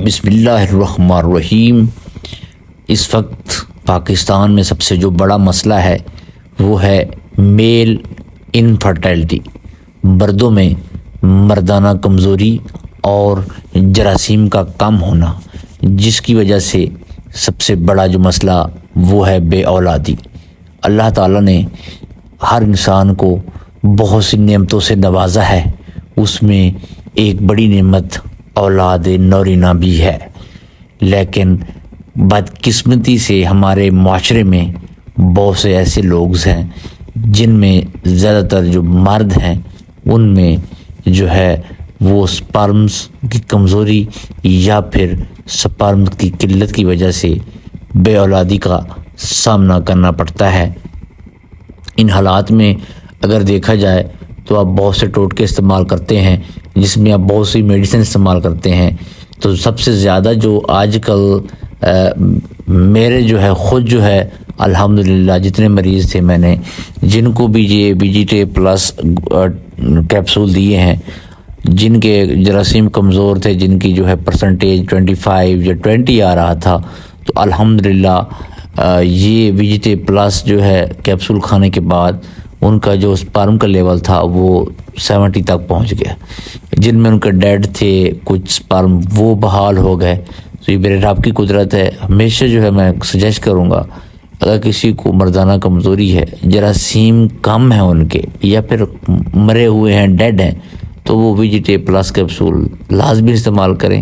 بسم اللہ الرحمن الرحیم۔ اس وقت پاکستان میں سب سے جو بڑا مسئلہ ہے وہ ہے میل انفرٹیلٹی، مردوں میں مردانہ کمزوری اور جراثیم کا کم ہونا، جس کی وجہ سے سب سے بڑا جو مسئلہ وہ ہے بے اولادی۔ اللہ تعالیٰ نے ہر انسان کو بہت سی نعمتوں سے نوازا ہے، اس میں ایک بڑی نعمت اولاد نورینہ بھی ہے، لیکن بدقسمتی سے ہمارے معاشرے میں بہت سے ایسے لوگ ہیں جن میں زیادہ تر جو مرد ہیں ان میں جو ہے وہ سپرمز کی کمزوری یا پھر سپرم کی قلت کی وجہ سے بے اولادی کا سامنا کرنا پڑتا ہے۔ ان حالات میں اگر دیکھا جائے تو آپ بہت سے ٹوٹکے استعمال کرتے ہیں، جس میں آپ بہت سی میڈیسن استعمال کرتے ہیں، تو سب سے زیادہ جو آج کل میرے جو ہے خود جو ہے الحمدللہ جتنے مریض تھے میں نے جن کو بھی یہ ویجیٹے پلس کیپسول دیے ہیں، جن کے جراثیم کمزور تھے، جن کی جو ہے پرسنٹیج 25 یا 20 آ رہا تھا، تو الحمدللہ یہ ویجیٹے پلس جو ہے کیپسول کھانے کے بعد ان کا جو سپرم کا لیول تھا وہ 70 تک پہنچ گیا۔ جن میں ان کا ڈیڈ تھے کچھ سپرم وہ بحال ہو گئے۔ تو یہ میرے رب کی قدرت ہے۔ ہمیشہ جو ہے میں سجیسٹ کروں گا اگر کسی کو مردانہ کمزوری ہے، جراثیم کم ہیں ان کے یا پھر مرے ہوئے ہیں، ڈیڈ ہیں، تو وہ ویجیٹے پلس کیپسول لازمی استعمال کریں۔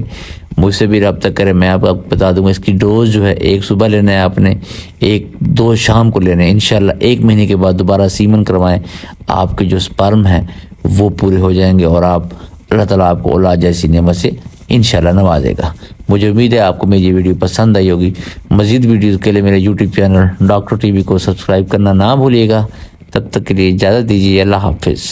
مجھ سے بھی رابطہ کریں، میں آپ کو بتا دوں گا اس کی ڈوز جو ہے 1 صبح لینا ہے آپ نے، 2 شام کو لینا ہے۔ انشاءاللہ 1 مہینے کے بعد دوبارہ سیمن کروائیں، آپ کے جو سپرم ہیں وہ پورے ہو جائیں گے اور اللہ تعالیٰ آپ کو اولاد جیسی نعمت سے انشاءاللہ نوازے گا۔ مجھے امید ہے آپ کو میری یہ ویڈیو پسند آئی ہوگی۔ مزید ویڈیوز کے لیے میرے YouTube channel doctor T V کو سبسکرائب کرنا نہ بھولیے گا۔ تب تک کے لیے اجازت دیجیے، اللہ حافظ۔